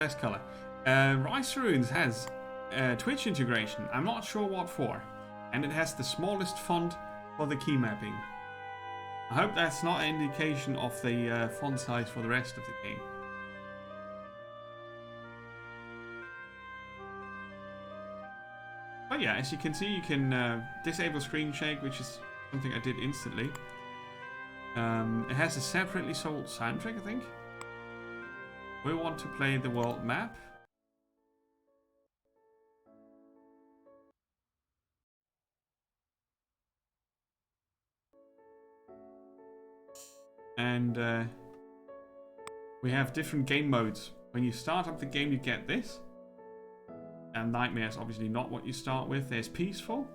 Best color. Rise Ruins has Twitch integration. I'm not sure what for. And it has the smallest font for the key mapping. I hope that's not an indication of the font size for the rest of the game. But yeah, as you can see, you can disable screen shake, which is something I did instantly. It has a separately sold soundtrack, I think. We want to play the world map. And we have different game modes. When you start up the game, you get this. And Nightmare is obviously not what you start with. There's Peaceful.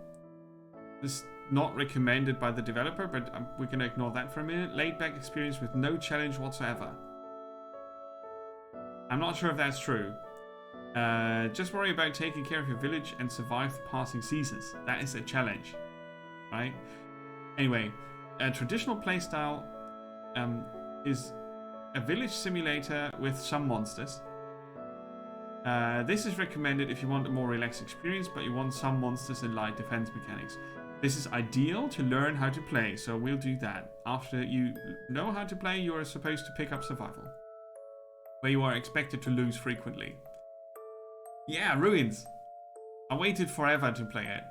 This is not recommended by the developer, but we're going to ignore that for a minute. Laid back experience with no challenge whatsoever. I'm not sure if that's true. Just worry about taking care of your village and survive the passing seasons. That is a challenge, right? Anyway, a traditional playstyle is a village simulator with some monsters. This is recommended if you want a more relaxed experience, but you want some monsters and light defense mechanics. This is ideal to learn how to play, so we'll do that. After you know how to play, you are supposed to pick up survival, where you are expected to lose frequently. Yeah, Ruins. I waited forever to play it.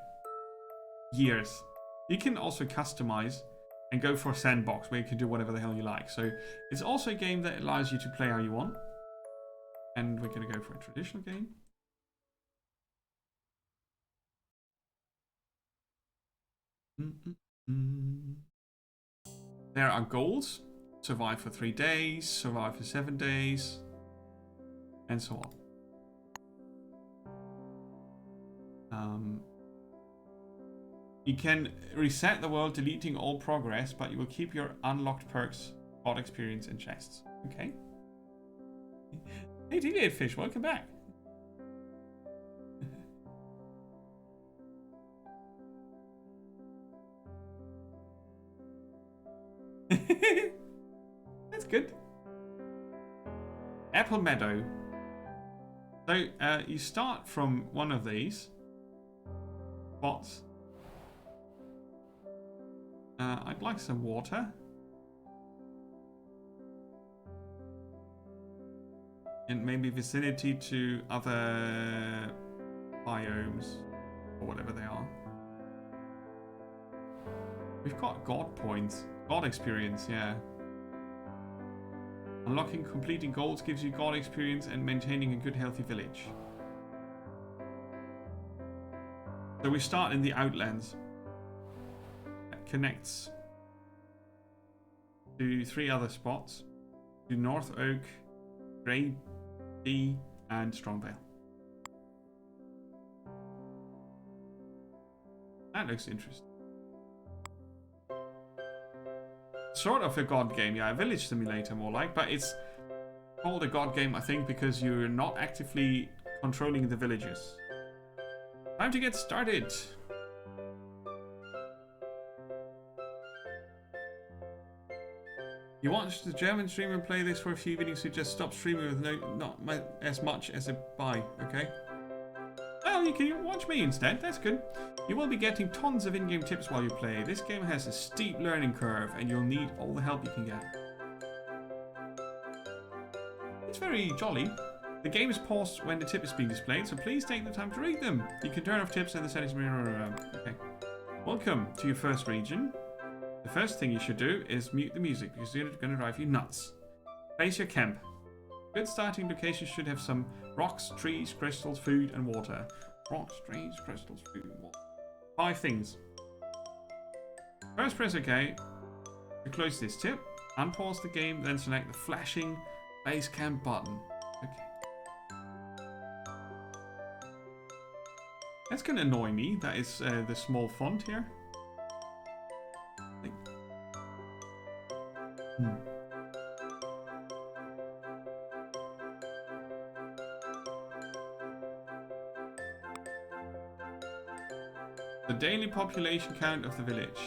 Years. You can also customize and go for a sandbox where you can do whatever the hell you like. So it's also a game that allows you to play how you want. And we're going to go for a traditional game. There are goals. Survive for 3 days, survive for 7 days, and so on. You can reset the world, deleting all progress, but you will keep your unlocked perks, god experience, and chests. Okay. Hey, Deviate Fish, welcome back. That's good. Apple Meadow. So you start from one of these spots. I'd like some water. And maybe vicinity to other biomes, or whatever they are. We've got God points. God experience, yeah. Unlocking completing goals gives you God experience and maintaining a good healthy village. So we start in the Outlands. That connects to 3 other spots. To North Oak, Grey D, and Strongvale. That looks interesting. Sort of a god game, yeah, a village simulator more like, but it's called a god game, I think, because you're not actively controlling the villages. Time to get started. You watch the German streamer play this for a few videos who just stop streaming with not as much as a buy, okay? Well, you can watch me instead, that's good. You will be getting tons of in-game tips while you play. This game has a steep learning curve and you'll need all the help you can get. It's very jolly. The game is paused when the tip is being displayed, so please take the time to read them. You can turn off tips in the settings. Okay. Welcome to your first region. The first thing you should do is mute the music because it's going to drive you nuts. Place your camp. Good starting location should have some rocks, trees, crystals, food, and water. Rocks, trees, crystals, food, and water. 5 things. First, press OK to close this tip. Unpause the game, then select the flashing base camp button. Okay. That's going to annoy me. That is the small font here. The daily population count of the village.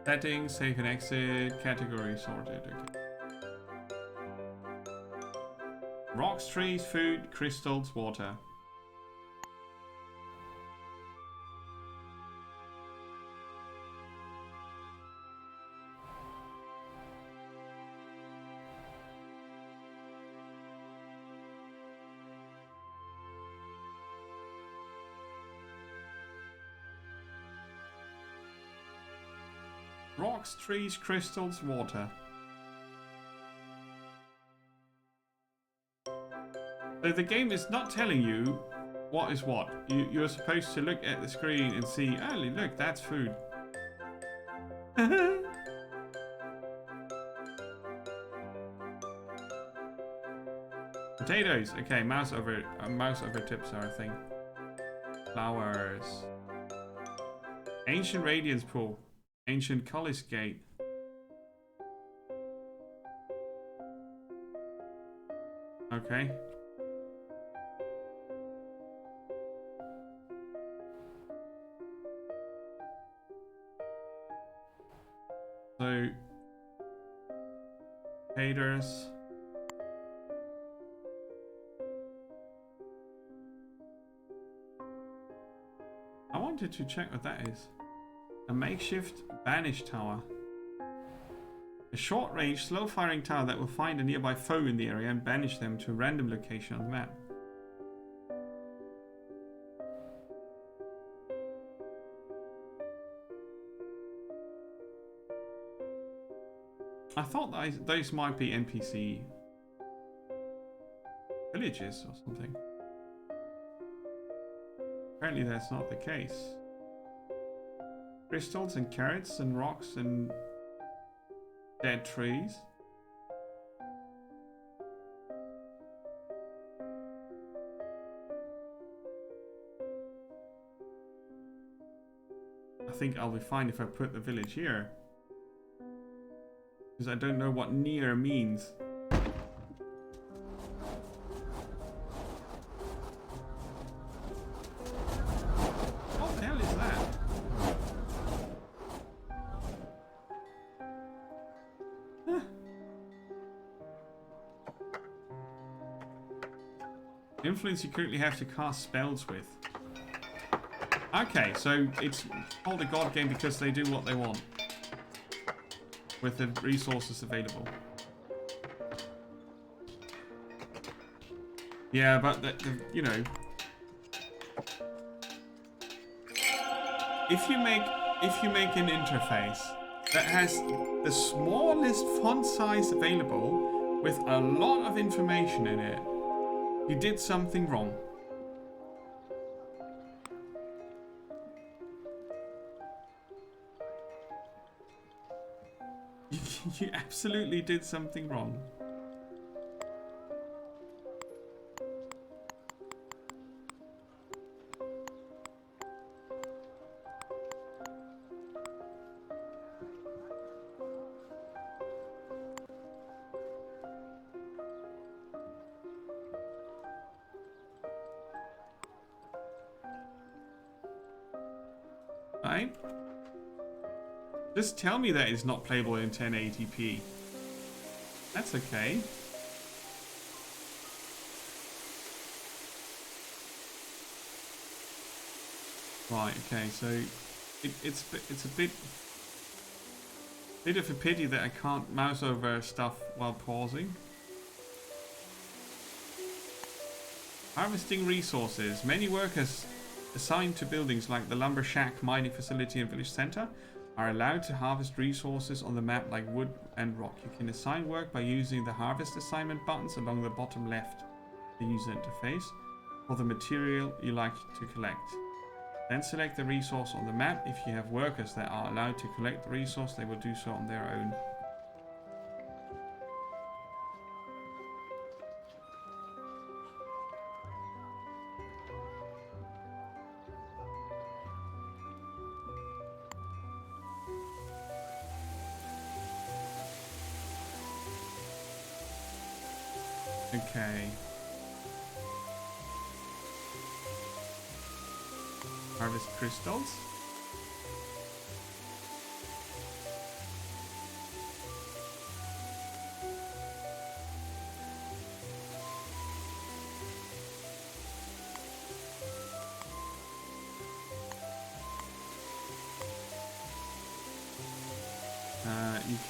Settings, save and exit, category sorted. Okay. Rocks, trees, food, crystals, water. Rocks, trees, crystals, water. So the game is not telling you what is what. You're supposed to look at the screen and see, oh, look, that's food. Potatoes. Okay, mouse over tips are a thing. Flowers. Ancient Radiance Pool. Ancient College Gate. Okay. So, haters. I wanted to check what that is. A makeshift banish tower. A short-range, slow-firing tower that will find a nearby foe in the area and banish them to a random location on the map. I thought those might be NPC villages or something. Apparently that's not the case. Crystals and carrots and rocks and dead trees. I think I'll be fine if I put the village here. Because I don't know what near means. What the hell is that? Influence you currently have to cast spells with. Okay, so it's called a god game because they do what they want with the resources available. Yeah, but you know, if you make an interface that has the smallest font size available with a lot of information in it, you did something wrong. You absolutely did something wrong. Right? Just tell me that it's not playable in 1080p. That's okay. Right, okay, so it's a bit of a pity that I can't mouse over stuff while pausing. Harvesting resources. Many workers assigned to buildings like the lumber shack, mining facility and village center are allowed to harvest resources on the map like wood and rock. You can assign work by using the harvest assignment buttons along the bottom left of the user interface for the material you like to collect. Then select the resource on the map. If you have workers that are allowed to collect the resource, they will do so on their own. Okay. Harvest crystals.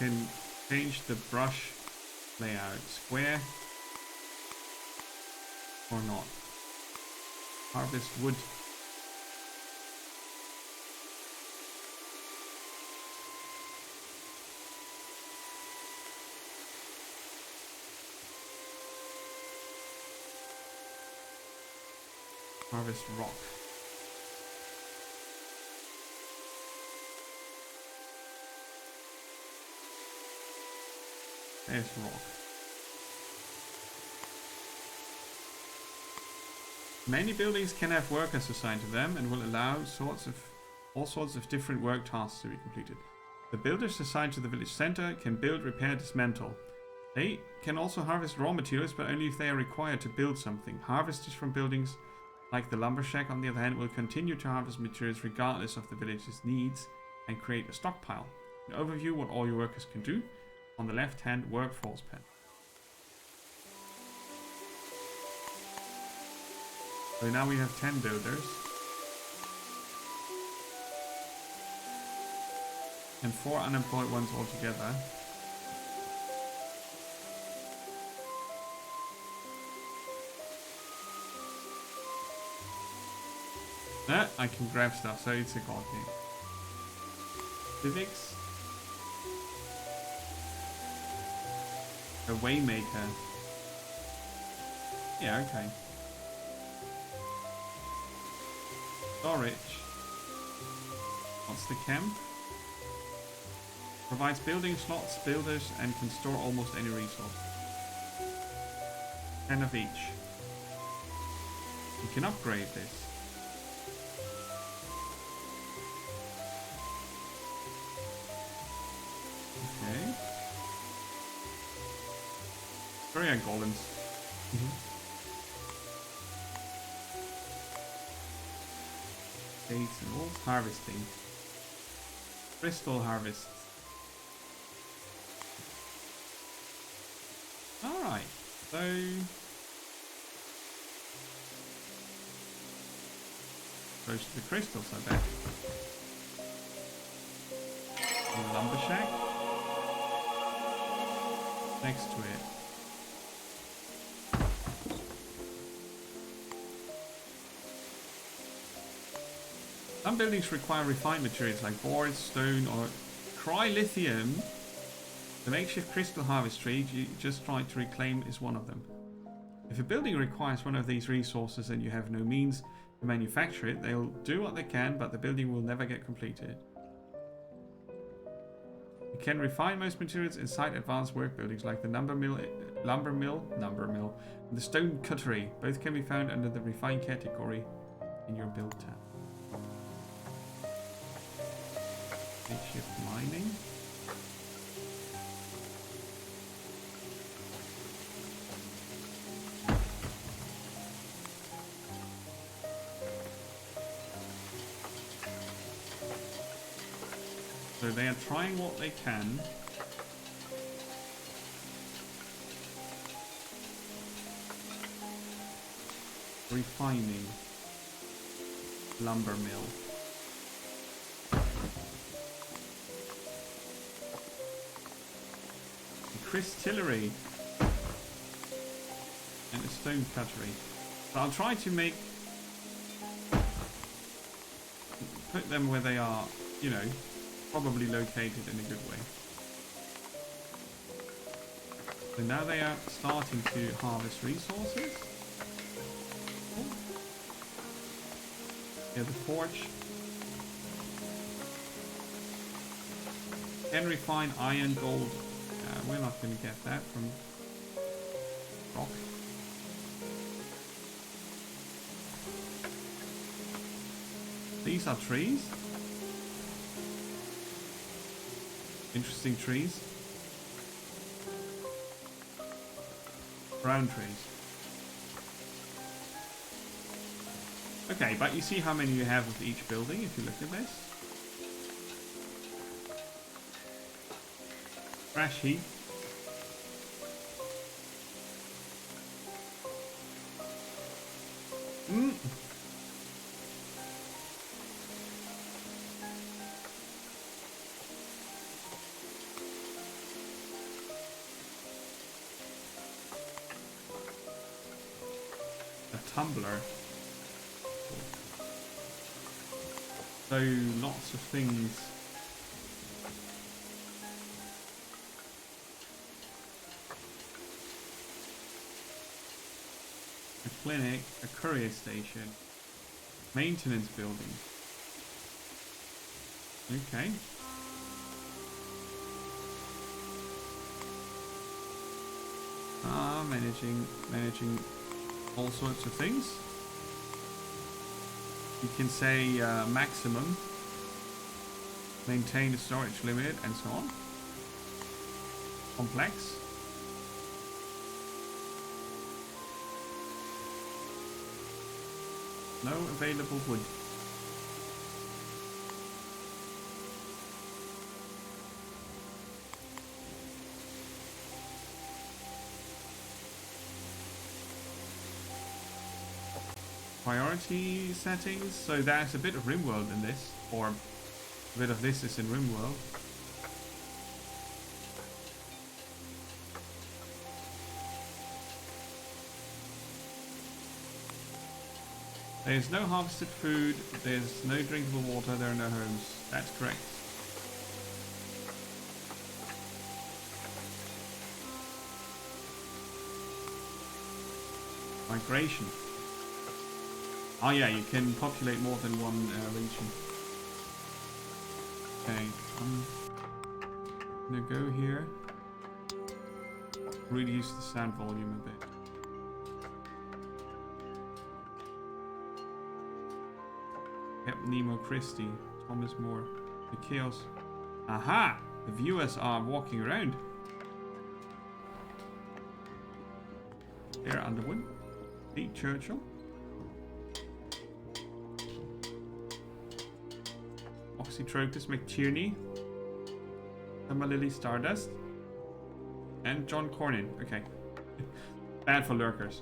can change the brush layout. Square or not. Harvest wood. Harvest rock. There's rock. Many buildings can have workers assigned to them and will allow all sorts of different work tasks to be completed. The builders assigned to the village center can build, repair, dismantle. They can also harvest raw materials, but only if they are required to build something. Harvesters from buildings like the lumber shack, on the other hand, will continue to harvest materials regardless of the village's needs and create a stockpile. An overview what all your workers can do. On the left hand, workforce pen. So now we have 10 builders. And 4 unemployed ones altogether. I can grab stuff, so it's a god game. Civics. A waymaker. Yeah, okay. Storage. What's the camp? Provides building slots, builders, and can store almost any resource. 10 of each. You can upgrade this. Okay. Very golems. Gates and walls. Harvesting. Crystal harvest. Alright, so goes to the crystals, I bet. The lumber shack. Next to it. Some buildings require refined materials like boards, stone, or cry-lithium. The makeshift crystal harvest tree you just tried to reclaim is one of them. If a building requires one of these resources and you have no means to manufacture it, they'll do what they can, but the building will never get completed. You can refine most materials inside advanced work buildings like the lumber mill, and the stone cuttery. Both can be found under the refined category in your build tab. Makeshift mining. So they are trying what they can. Refining. Lumber mill. Crystillery. And a stone cuttery. So I'll try to put them where they are, you know, probably located in a good way. So now they are starting to harvest resources. Yeah, the forge. Can refine iron, gold. We're not going to get that from rock. These are trees. Interesting trees. Brown trees. Okay, but you see how many you have of each building if you look at this. Trash heap. tumbler. So lots of things. A clinic, a courier station, maintenance building. Okay. Managing all sorts of things. You can say maximum, maintain the storage limit, and so on. Complex. No available wood. Priority settings. So there's a bit of RimWorld in this, or a bit of this is in RimWorld. There's no harvested food, there's no drinkable water, there are no homes. That's correct. Migration. Oh yeah, you can populate more than one region. Okay, I'm gonna go here. Reduce the sound volume a bit. Yep, Nemo Christie, Thomas More, the Chaos. Aha! The viewers are walking around. There, Underwood. Pete Churchill. Oxytropus McTierney. Emma Lily Stardust. And John Cornyn. Okay. Bad for lurkers.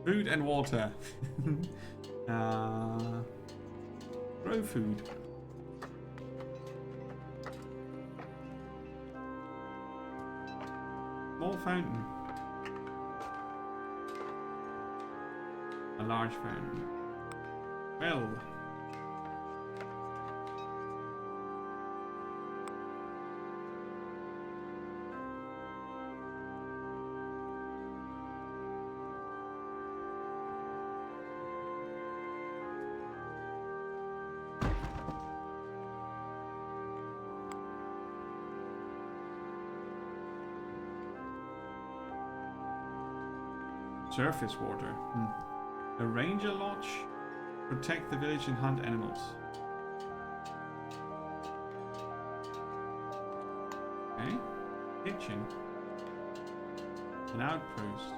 Food and water. Grow food. Small fountain. A large fountain. Well. Surface water. A ranger lodge. Protect the village and hunt animals. Okay. Kitchen. An outpost.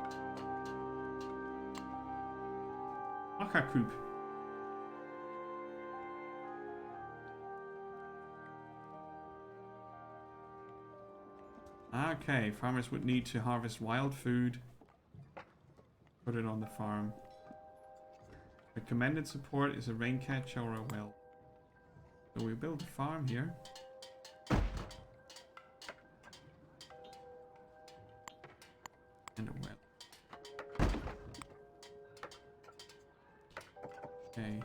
Akakoop. Okay, farmers would need to harvest wild food. Put it on the farm. Recommended support is a rain catcher or a well. So we build a farm here. And a well. Okay.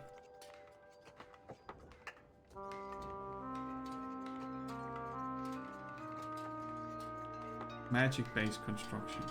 Magic-based construction.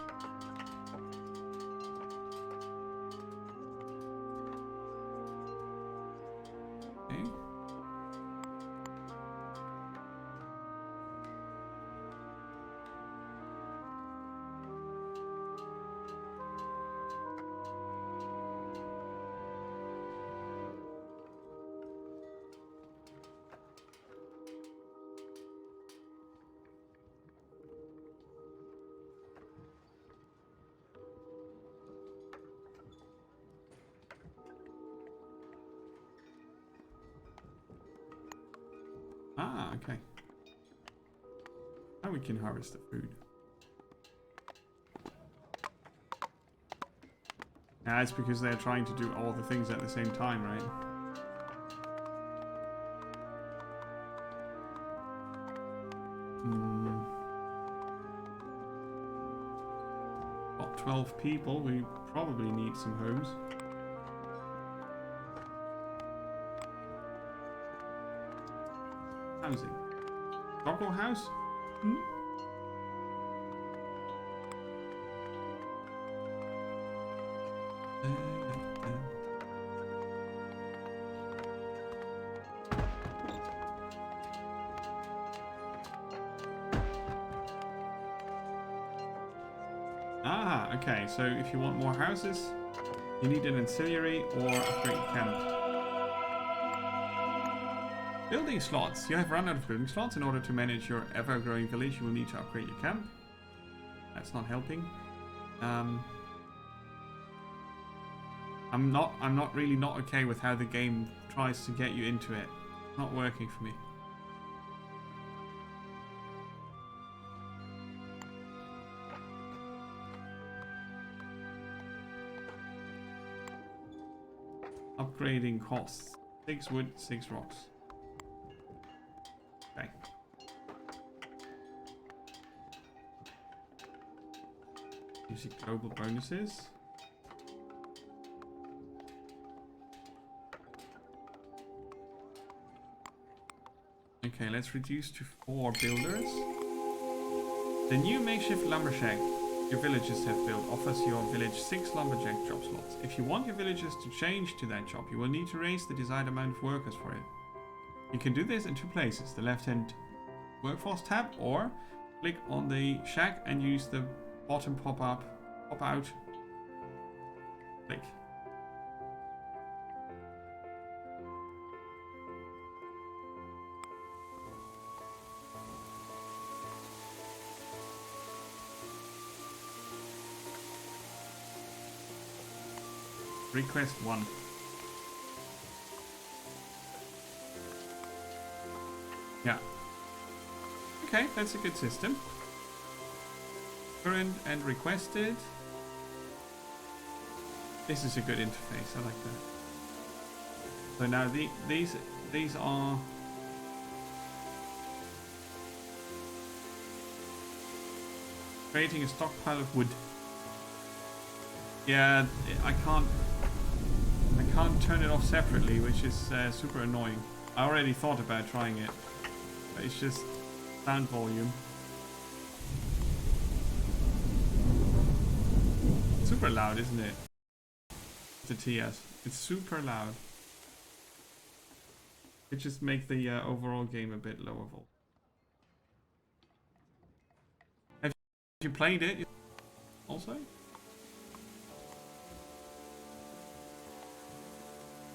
Ah, okay. Now we can harvest the food. Yeah, it's because they're trying to do all the things at the same time, right? 12 people. We probably need some homes. Housing. Doggo house? Hmm? Ah, okay. So if you want more houses, you need an ancillary or a great camp. Building slots. You have run out of building slots. In order to manage your ever-growing village, you will need to upgrade your camp. That's not helping. I'm not really not okay with how the game tries to get you into it. It's not working for me. Upgrading costs 6 wood, 6 rocks. Okay. You see global bonuses. Okay, let's reduce to 4 builders. The new makeshift lumber shack your villagers have built offers your village 6 lumberjack job slots. If you want your villagers to change to that job, you will need to raise the desired amount of workers for it. You can do this in 2 places, the left-hand workforce tab, or click on the shack and use the bottom pop-out, click. Request 1. Yeah. Okay, that's a good system. Current and requested. This is a good interface. I like that. So now these are creating a stockpile of wood. Yeah, I can't turn it off separately, which is super annoying. I already thought about trying it, but it's just sound volume. Super loud, isn't it? The TS. It's super loud. It just makes the overall game a bit lower volt. Have you played it also?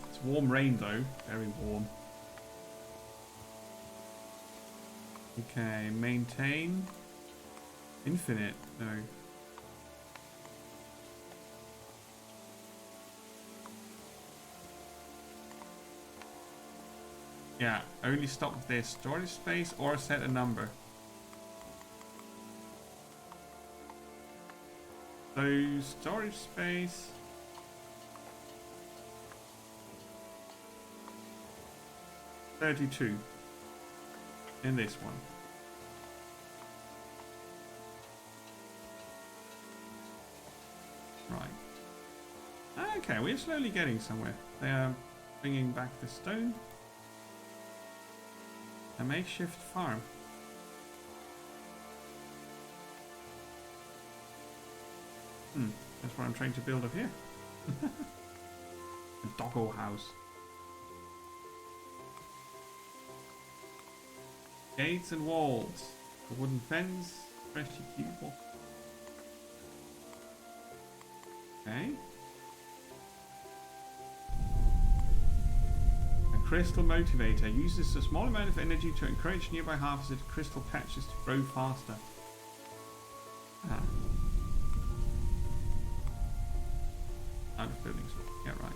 It's warm rain though, very warm. Okay, maintain. Infinite, no. Yeah, only stop their storage space or set a number. So, storage space. $32 in this one. Right. Okay, we're slowly getting somewhere. They are bringing back the stone. A makeshift farm. That's what I'm trying to build up here. A doggo house. Gates and walls. A wooden fence. Freshly cubable. Okay. A crystal motivator uses a small amount of energy to encourage nearby harvested crystal patches to grow faster. Ah. Out of buildings. Yeah, right.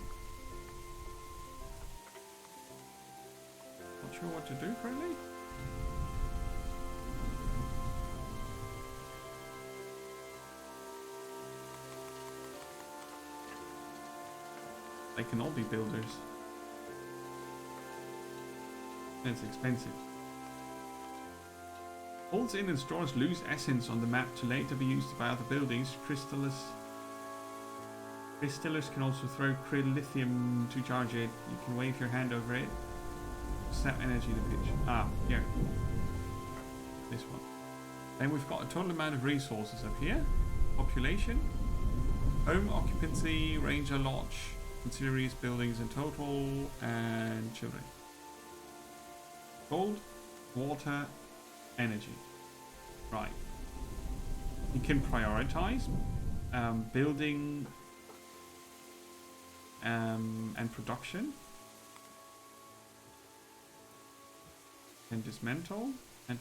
Not sure what to do currently. They can all be builders. It's expensive. Holds in and stores loose essence on the map to later be used by other buildings. Crystallis Distillers can also throw lithium to charge it. You can wave your hand over it. Sap energy to pitch. Ah, here. This one. Then we've got a total amount of resources up here. Population. Home occupancy, ranger lodge, ancillaries, buildings in total, and children. Gold, water, energy. Right. You can prioritize building and production. And dismantle and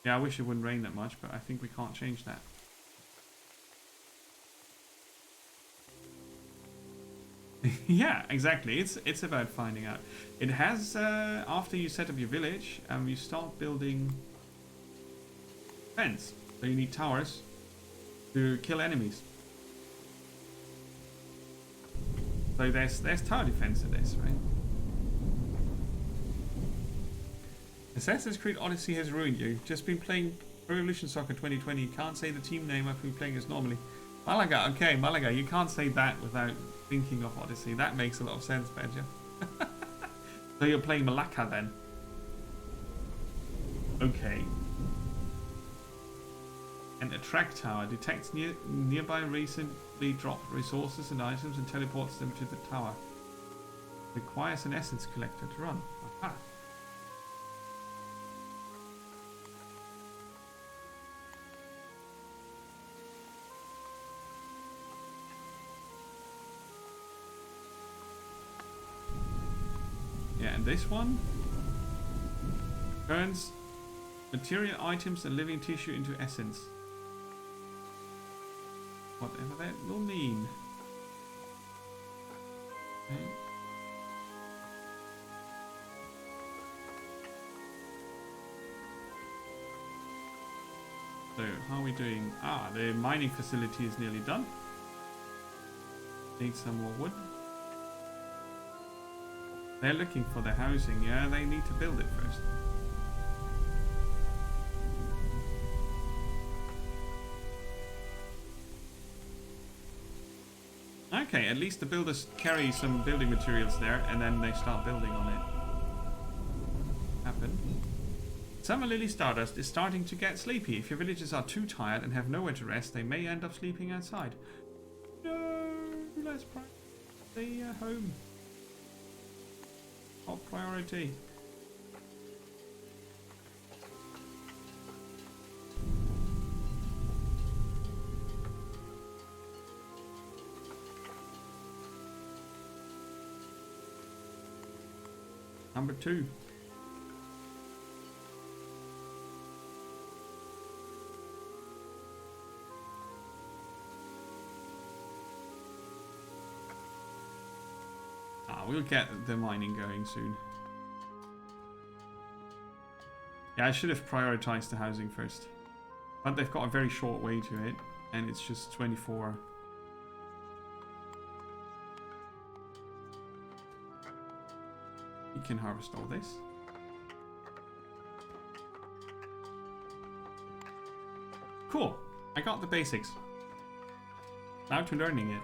yeah, I wish it wouldn't rain that much, but I think we can't change that. Yeah, exactly. It's about finding out. It has after you set up your village, you start building fence. So you need towers to kill enemies. So there's tower defense in this, right? Assassin's Creed Odyssey has ruined you. Just been playing Pro Evolution Soccer 2020. You can't say the team name I've been playing as normally. Malaga, okay, Malaga. You can't say that without thinking of Odyssey. That makes a lot of sense, Badger. So you're playing Malacca then? Okay. An attract tower detects nearby recently dropped resources and items and teleports them to the tower. Requires an essence collector to run. Aha. Yeah, and this one turns material items and living tissue into essence. Whatever that will mean. Okay. So, how are we doing? Ah, the mining facility is nearly done. Need some more wood. They're looking for the housing, yeah? They need to build it first. Okay, at least the builders carry some building materials there, and then they start building on it. Happen. Summer Lily Stardust is starting to get sleepy. If your villagers are too tired and have nowhere to rest, they may end up sleeping outside. No, let's stay at home. Top priority. Number 2. We'll get the mining going soon. Yeah, I should have prioritized the housing first. But they've got a very short way to it, and it's just 24. You can harvest all this. Cool. I got the basics. Now to learning it.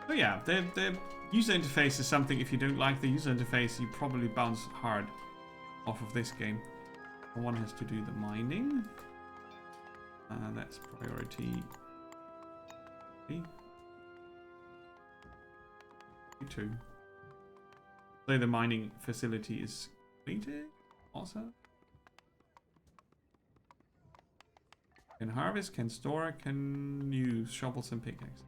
Oh yeah, the user interface is something, if you don't like the user interface, you probably bounce hard off of this game. One has to do the mining. That's priority 2. So the mining facility is completed. Also. Can harvest, can store, can use shovels and pickaxes.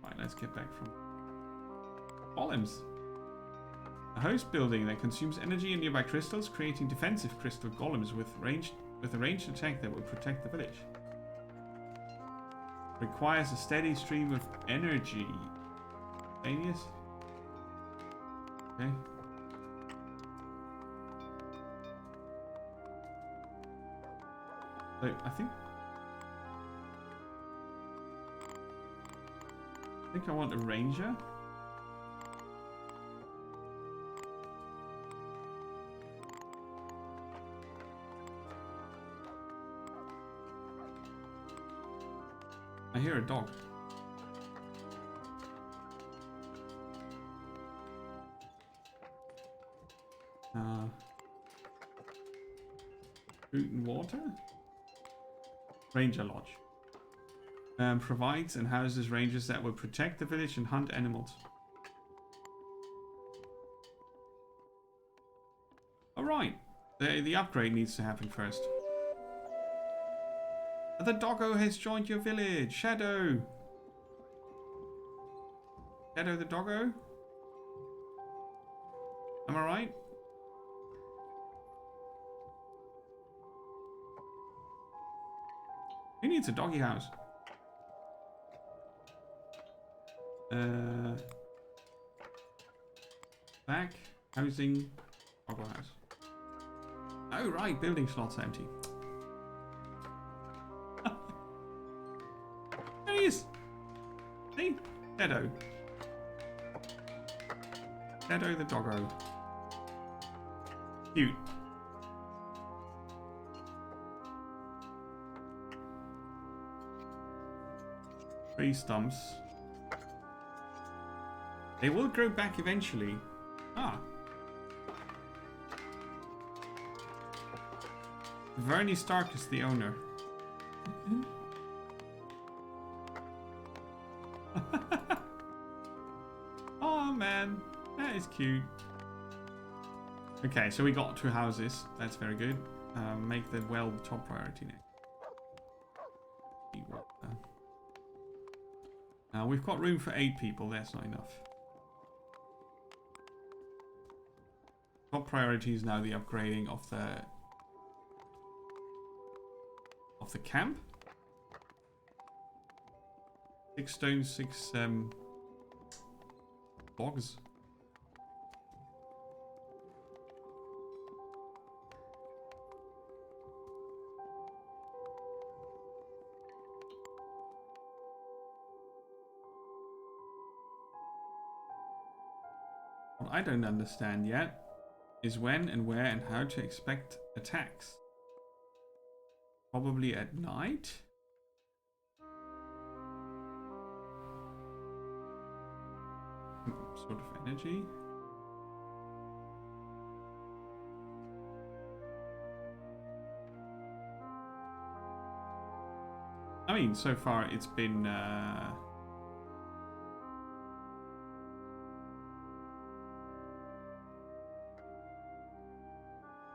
Right, let's get back from golems. A host building that consumes energy and nearby crystals, creating defensive crystal golems with a ranged attack that will protect the village. Requires a steady stream of energy. Genius. Okay. So I think I want a ranger. I hear a dog. Food and water? Ranger Lodge. Provides and houses rangers that will protect the village and hunt animals. Alright. The upgrade needs to happen first. The doggo has joined your village. Shadow. Shadow the doggo? Am I right? Who needs a doggy house? Back. Housing. Doggo house. Oh, right. Building slots empty. There he is. See? Shadow. Shadow the doggo. Cute. Tree stumps. They will grow back eventually. Ah. Vernie Stark is the owner. Oh man, that is cute. Okay, so we got 2 houses. That's very good. Make the well top priority next. We've got room for 8 people. That's not enough. Top priority is now the upgrading of the camp. 6 stones, 6 logs. What I don't understand yet is when and where and how to expect attacks. Probably at night? Sort of energy. I mean, so far it's been a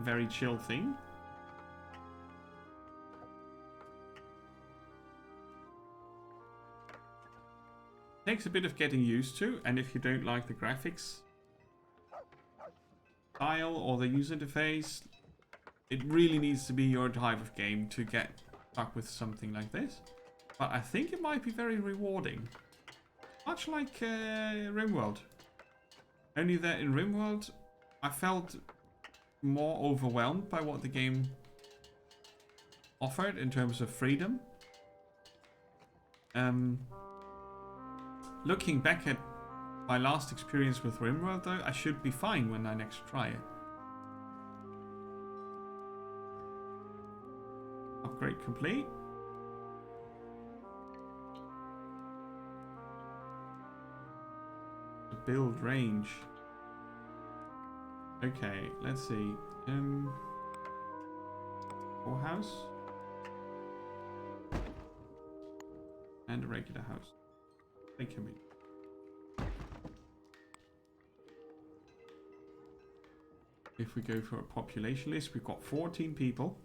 very chill thing. Takes a bit of getting used to, and if you don't like the graphics style or the user interface, it really needs to be your type of game to get stuck with something like this. But I think it might be very rewarding. Much like RimWorld. Only that in RimWorld, I felt more overwhelmed by what the game offered in terms of freedom. Looking back at my last experience with RimWorld, though, I should be fine when I next try it. Upgrade complete. The build range. Okay, let's see. Whorehouse. And a regular house. They can be. If we go for a population list, we've got 14 people,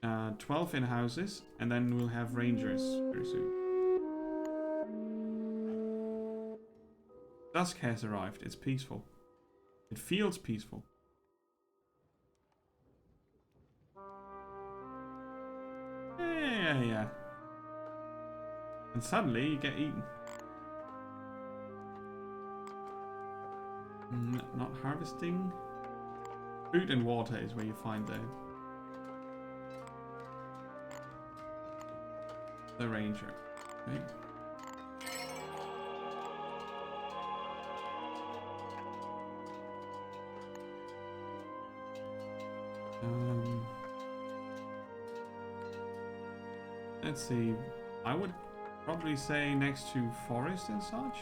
12 in houses, and then we'll have rangers very soon. Dusk has arrived. It's peaceful. It feels peaceful. Yeah. And suddenly you get eaten. Not harvesting. Food and water is where you find the ranger. Okay. Let's see. I would Probably say next to forest and such.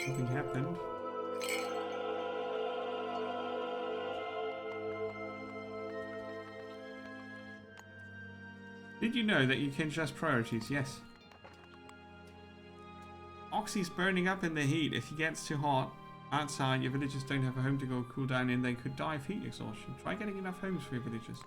Something happened. Did you know that you can adjust priorities? Yes. Oxy's burning up in the heat. If it gets too hot outside, your villagers don't have a home to go cool down in. They could die of heat exhaustion. Try getting enough homes for your villagers.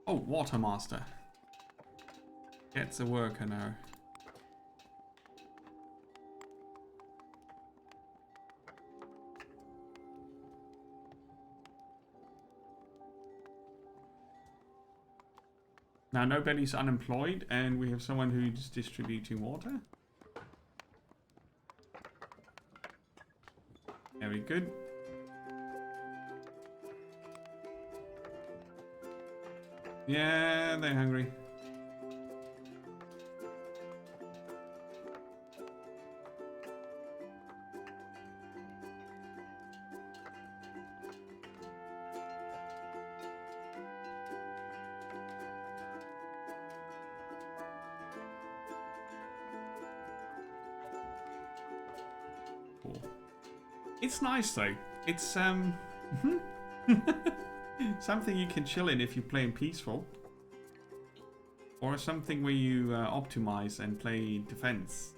Oh, Watermaster. Gets a worker now. Now nobody's unemployed and we have someone who's distributing water. Very good. Yeah, they're hungry. Cool. It's nice though. It's something you can chill in if you're playing peaceful. Or something where you optimize and play defense.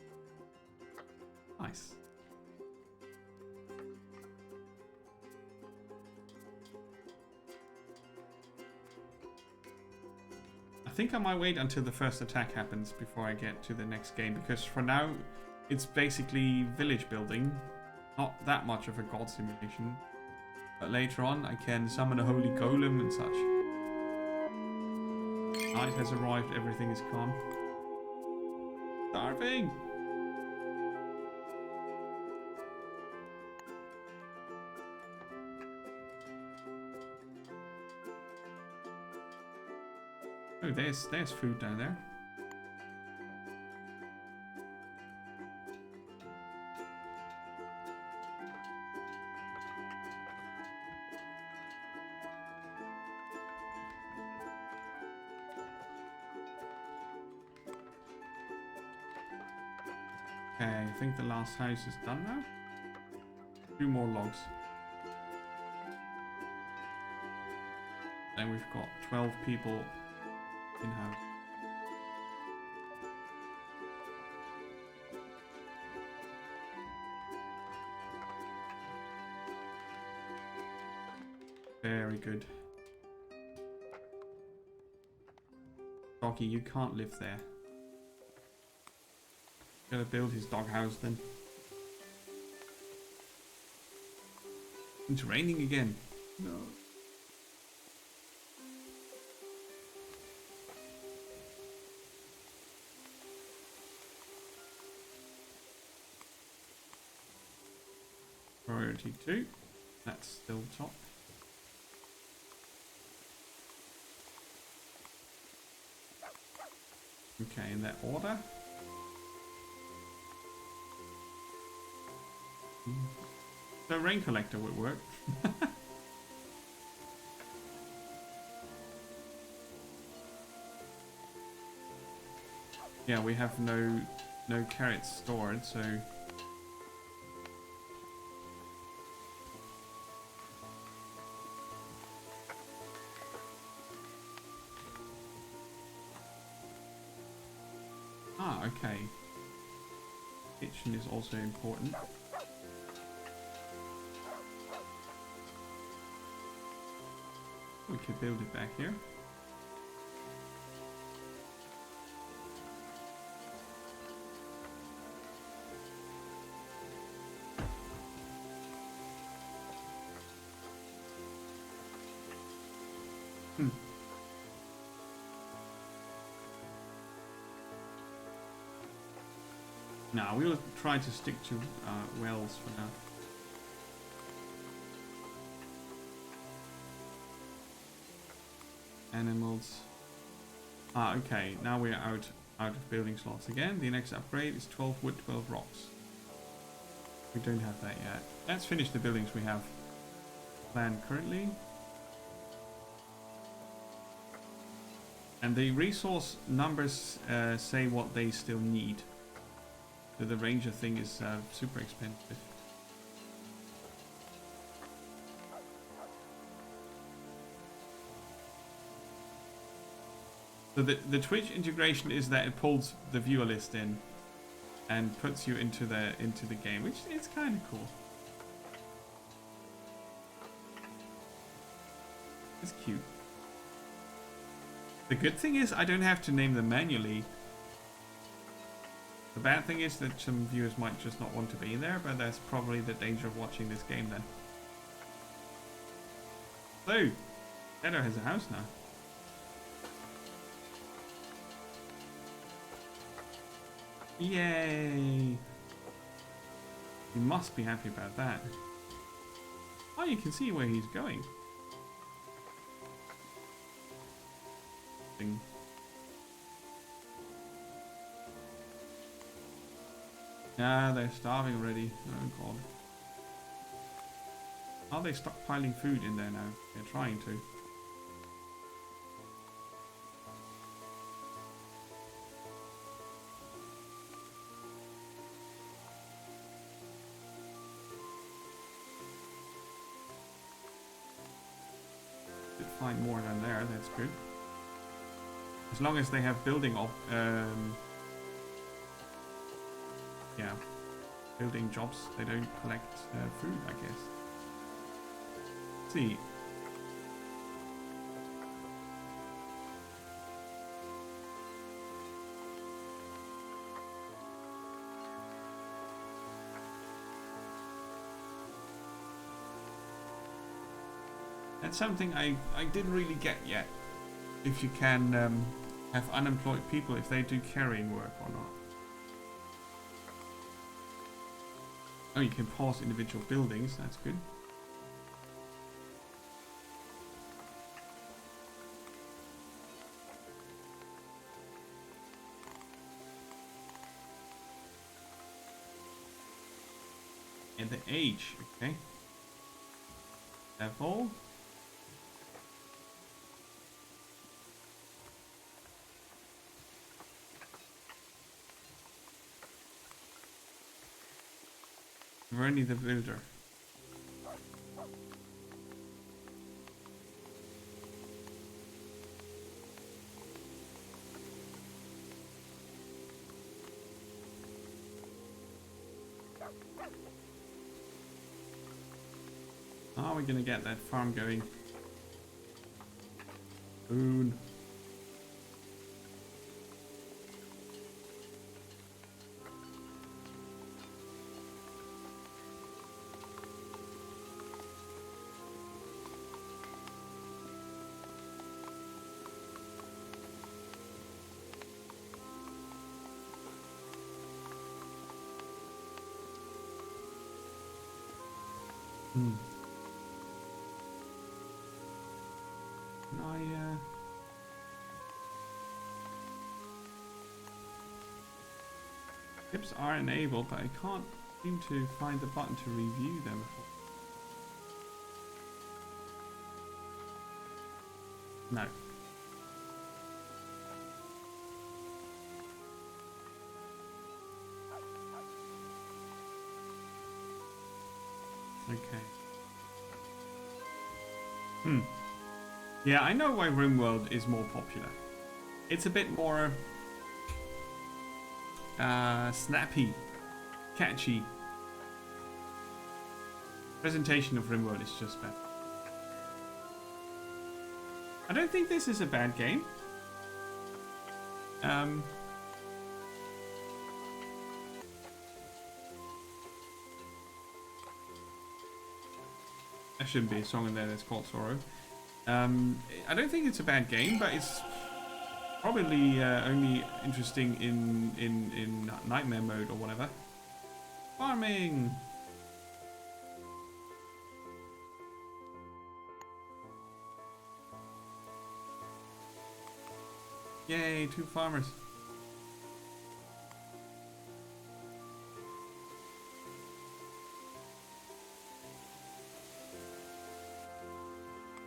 Nice. I think I might wait until the first attack happens before I get to the next game, because for now it's basically village building. Not that much of a god simulation. But later on I can summon a holy golem and such. Night has arrived, everything is calm. Starving! Oh, there's food down there. Okay, I think the last house is done now. 2 more logs. Then we've got 12 people in house. Very good. Doggy, you can't live there. Gotta build his doghouse then. It's raining again. No. Priority 2. That's still top. Okay, in that order. The rain collector would work. Yeah, we have no carrots stored, so okay. Kitchen is also important. We could build it back here. No, we'll try to stick to wells for now. Animals. Ah, okay. Now we're out of building slots again. The next upgrade is 12 wood, 12 rocks. We don't have that yet. Let's finish the buildings we have planned currently. And the resource numbers say what they still need. So the ranger thing is super expensive. So the Twitch integration is that it pulls the viewer list in and puts you into the game, which is kind of cool. It's cute. The good thing is I don't have to name them manually. The bad thing is that some viewers might just not want to be there, but that's probably the danger of watching this game then. So, Shadow has a house now. Yay! He must be happy about that. Oh, you can see where he's going. Yeah, they're starving already. Oh god. Are they stockpiling food in there now? They're trying to. Did find more than there, that's good. As long as they have building yeah, building jobs, they don't collect food, I guess. Let's see. That's something I didn't really get yet. If you can have unemployed people if they do carrying work or not. Oh, you can pause individual buildings, that's good. And the age, okay. Level. Vernie the Builder. How are we gonna get that farm going? Boon. Tips are enabled, but I can't seem to find the button to review them. No. Okay. Yeah, I know why RimWorld is more popular. It's a bit more snappy, catchy. Presentation of RimWorld is just better. I don't think this is a bad game. There shouldn't be a song in there that's called Sorrow. I don't think it's a bad game, but it's probably only interesting in nightmare mode or whatever. Farming! Yay, 2 farmers.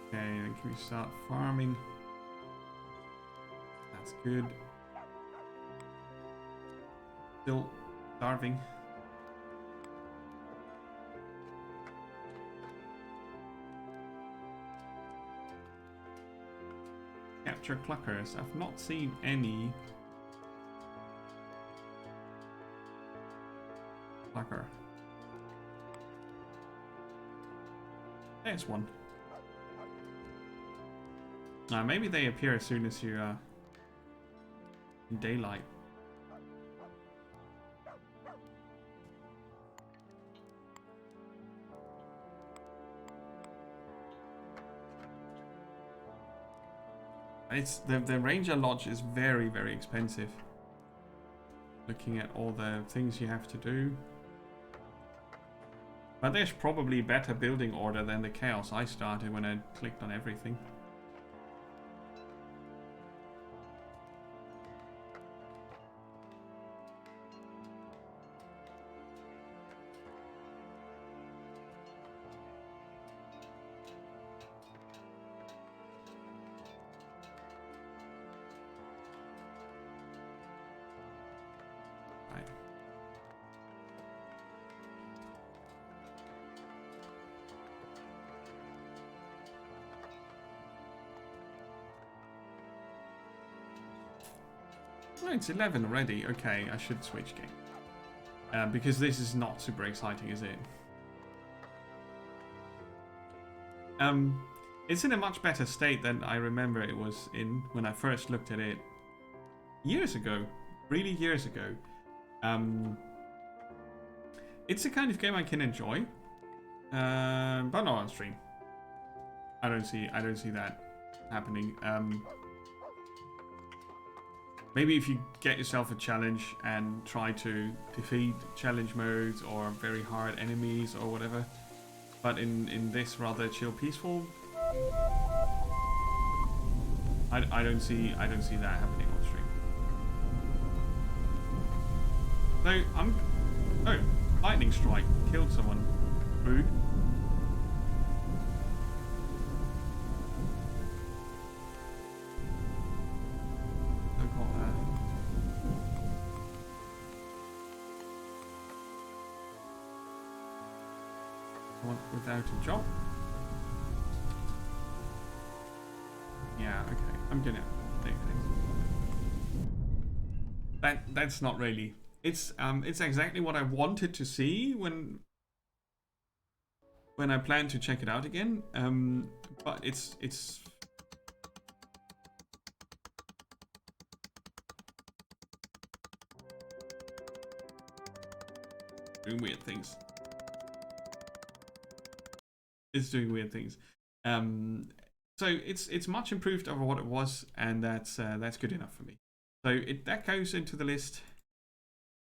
Okay, then can we start farming? That's good. Still starving. Capture cluckers. I've not seen any clucker. There's one. Maybe they appear as soon as you in daylight. It's the Ranger Lodge is very, very expensive. Looking at all the things you have to do. But there's probably better building order than the chaos I started when I clicked on everything. Oh, it's 11 already. Okay, I should switch game. Because this is not super exciting, is it? It's in a much better state than I remember it was in when I first looked at it years ago. Really years ago. It's a kind of game I can enjoy. But not on stream. I don't see that happening. Maybe if you get yourself a challenge and try to defeat challenge modes or very hard enemies or whatever. But in this rather chill, peaceful, I don't see that happening on stream. So oh, lightning strike killed someone. Rude. Without a job. Yeah, okay. I'm gonna take things. That's not really. It's exactly what I wanted to see when I plan to check it out again. But it's doing weird things. It's doing weird things. So it's much improved over what it was, and that's good enough for me. So that goes into the list.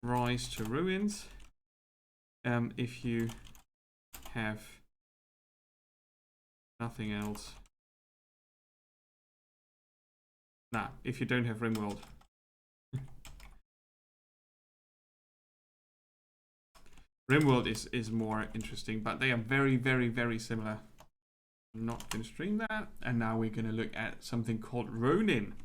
Rise to Ruins. If you have nothing else. Nah, if you don't have RimWorld. RimWorld is more interesting, but they are very, very, very similar. I'm not going to stream that. And now we're going to look at something called Ronin.